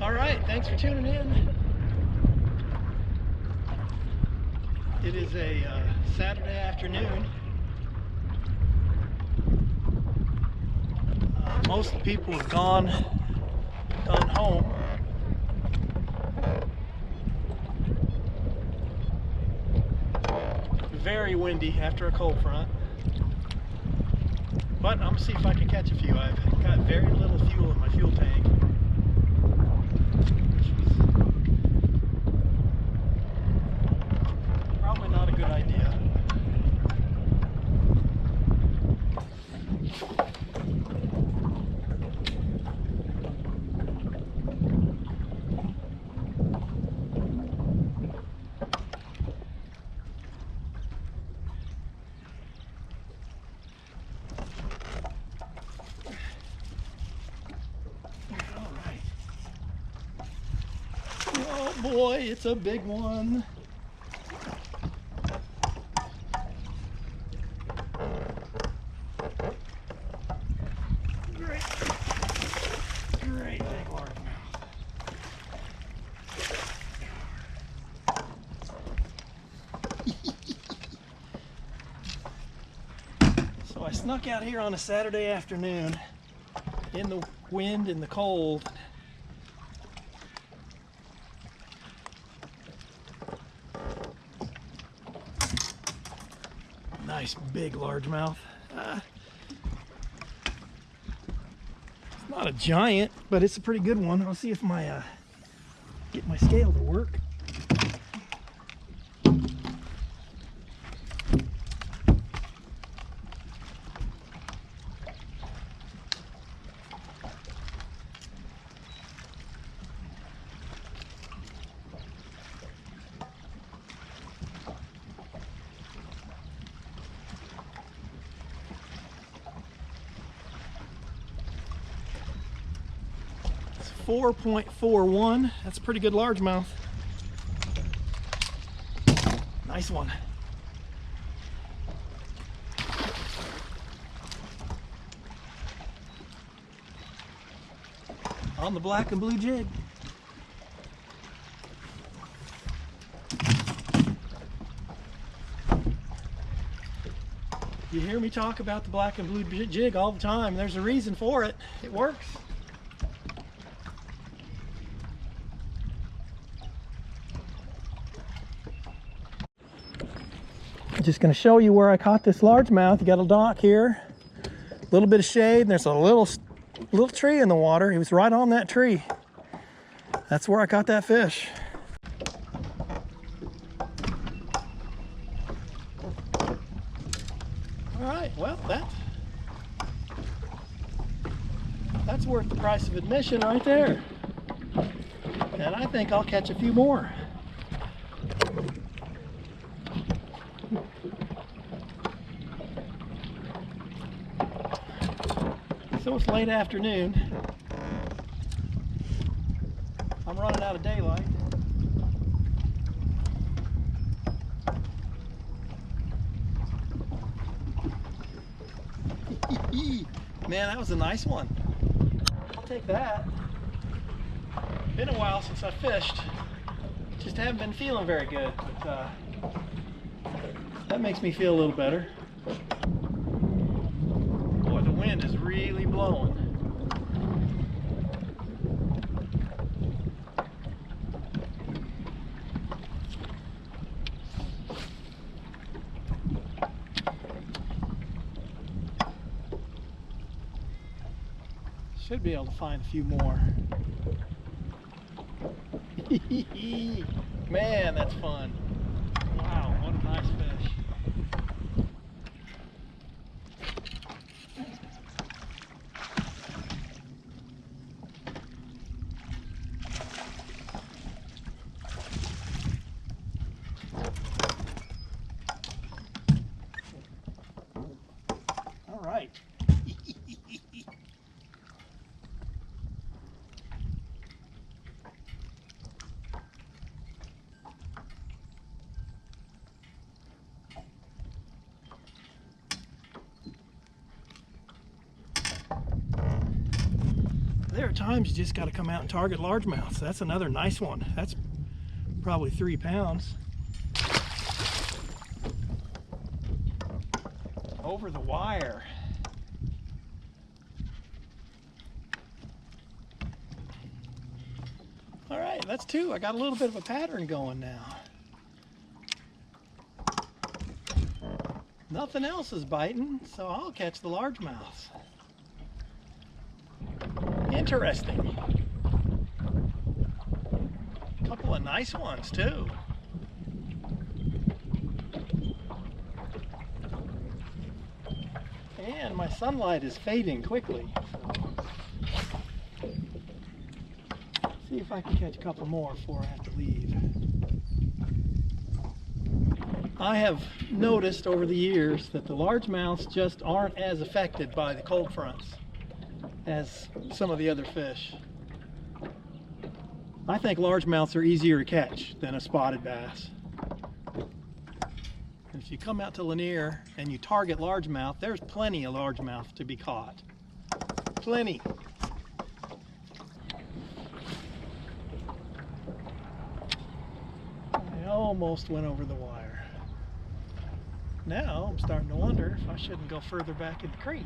All right, thanks for tuning in. It is a Saturday afternoon. Most of the people have gone home. Very windy after a cold front. But I'm gonna see if I can catch a few. I've got very little fuel in my fuel tank. Probably not a good idea. Oh boy, it's a big one. Great big largemouth. So I snuck out here on a Saturday afternoon in the wind and the cold. Nice big largemouth. It's not a giant, but it's a pretty good one. I'll see if my get my scale to work. It's 4.41. That's a pretty good largemouth. Nice one. On the black and blue jig. You hear me talk about the black and blue jig all the time. There's a reason for it. It works. I'm just going to show you where I caught this largemouth. You got a dock here, a little bit of shade, and there's a little tree in the water. He was right on that tree. That's where I caught that fish. All right, well, that's worth the price of admission right there. And I think I'll catch a few more. So it's late afternoon. I'm running out of daylight. Man, that was a nice one. I'll take that. Been a while since I fished. Just haven't been feeling very good, but that makes me feel a little better. Boy, the wind is really blowing. Should be able to find a few more. Man, that's fun. Wow, what a nice fish. All right. there are times you just got to come out and target largemouths. That's another nice one. That's probably 3 pounds. Over the wire. All right, that's 2. I got a little bit of a pattern going now. Nothing else is biting, so I'll catch the largemouths. Interesting. A couple of nice ones too. And my sunlight is fading quickly. So see if I can catch a couple more before I have to leave. I have noticed over the years that the largemouths just aren't as affected by the cold fronts as some of the other fish. I think largemouths are easier to catch than a spotted bass. And if you come out to Lanier and you target largemouth, there's plenty of largemouth to be caught. Plenty. I almost went over the wire. Now I'm starting to wonder if I shouldn't go further back in the creek.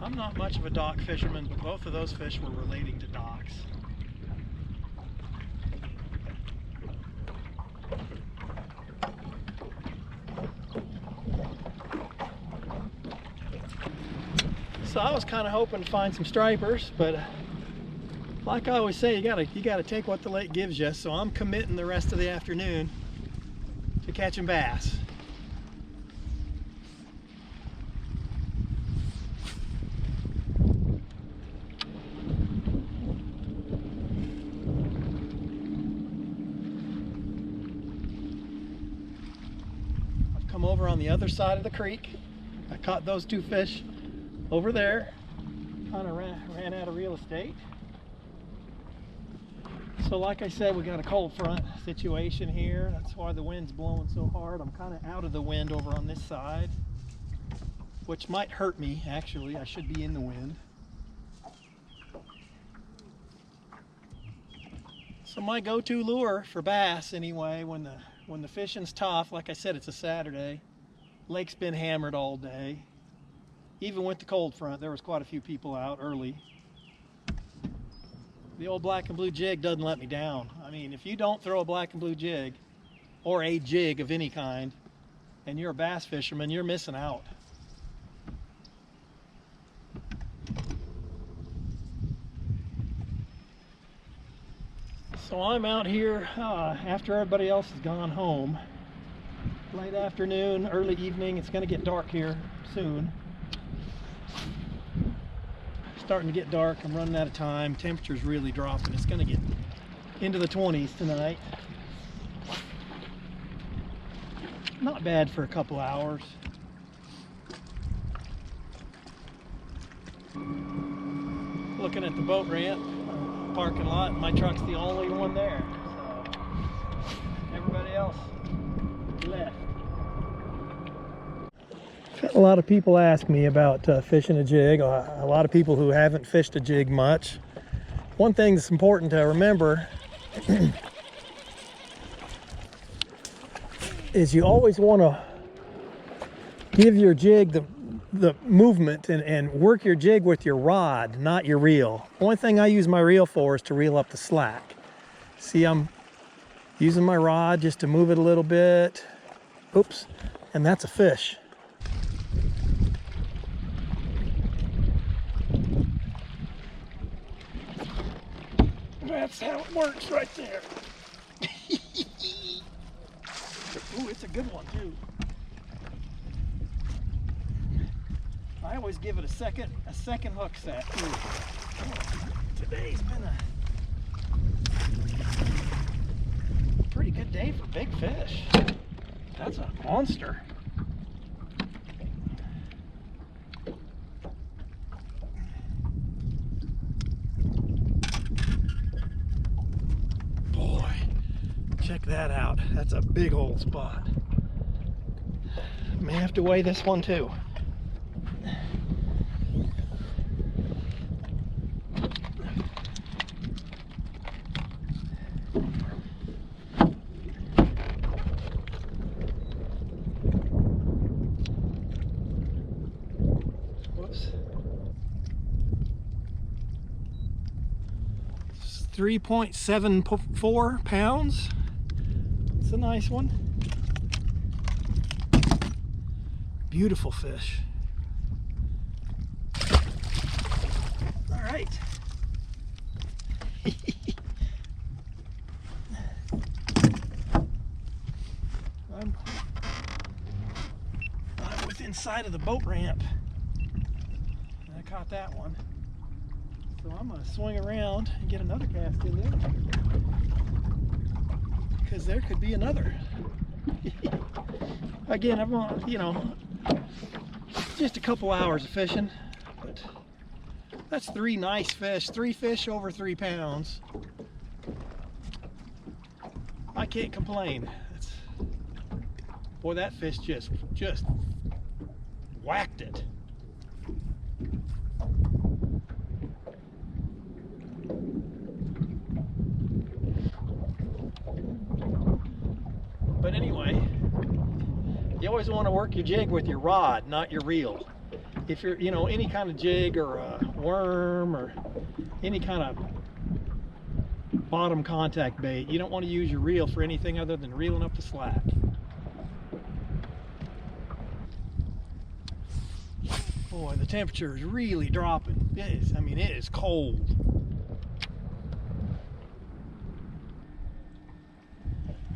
I'm not much of a dock fisherman, but both of those fish were relating to docks. So I was kind of hoping to find some stripers, but like I always say, you gotta take what the lake gives you. So I'm committing the rest of the afternoon to catching bass. I've come over on the other side of the creek. I caught those 2 fish over there. Kind of ran out of real estate. So like I said, we got a cold front situation here. That's why the wind's blowing so hard. I'm kind of out of the wind over on this side, which might hurt me actually. I should be in the wind. So my go-to lure for bass anyway, when the fishing's tough, like I said, it's a Saturday. Lake's been hammered all day. Even with the cold front, there was quite a few people out early. The old black and blue jig doesn't let me down. I mean, if you don't throw a black and blue jig, or a jig of any kind, and you're a bass fisherman, you're missing out. So I'm out here after everybody else has gone home. Late afternoon, early evening. It's going to get dark here soon. Starting to get dark. I'm running out of time. Temperature's really dropping. It's going to get into the 20s tonight. Not bad for a couple hours. Looking at the boat ramp parking lot. My truck's the only one there. So everybody else left. A lot of people ask me about fishing a jig. A lot of people who haven't fished a jig much. One thing that's important to remember is you always want to give your jig the movement and work your jig with your rod, not your reel. The only thing I use my reel for is to reel up the slack. See, I'm using my rod just to move it a little bit. Oops, and that's a fish. That's how it works right there. Ooh, it's a good one too. I always give it a second hook set too. Today's been a pretty good day for big fish. That's a monster. check that out. That's a big old spot. May have to weigh this one too. Whoops. 3.74 pounds. It's a nice one. Beautiful fish. All right. I'm within sight of the boat ramp. And I caught that one. So I'm going to swing around and get another cast in there, because there could be another. Again, I'm on, you know, just a couple hours of fishing, but that's 3 nice fish, 3 fish over 3 pounds. I can't complain. Boy, that fish just whacked it. But anyway, you always want to work your jig with your rod, not your reel. If you're, you know, any kind of jig or a worm or any kind of bottom contact bait, you don't want to use your reel for anything other than reeling up the slack. Boy, the temperature is really dropping. It is, I mean, it is cold.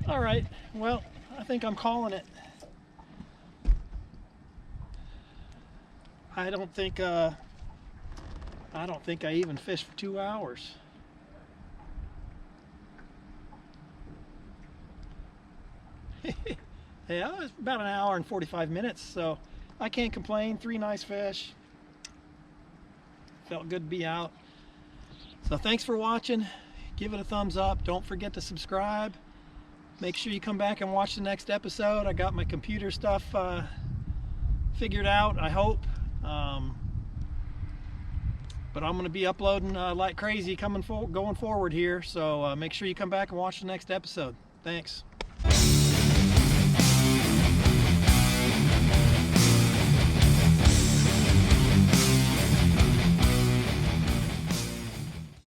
All right, well, I think I'm calling it. I don't think I even fished for 2 hours. Yeah, it was about an hour and 45 minutes, so I can't complain. 3 nice fish. Felt good to be out. So thanks for watching. Give it a thumbs up. Don't forget to subscribe. Make sure you come back and watch the next episode. I got my computer stuff figured out, I hope. But I'm going to be uploading like crazy going forward here. So make sure you come back and watch the next episode. Thanks.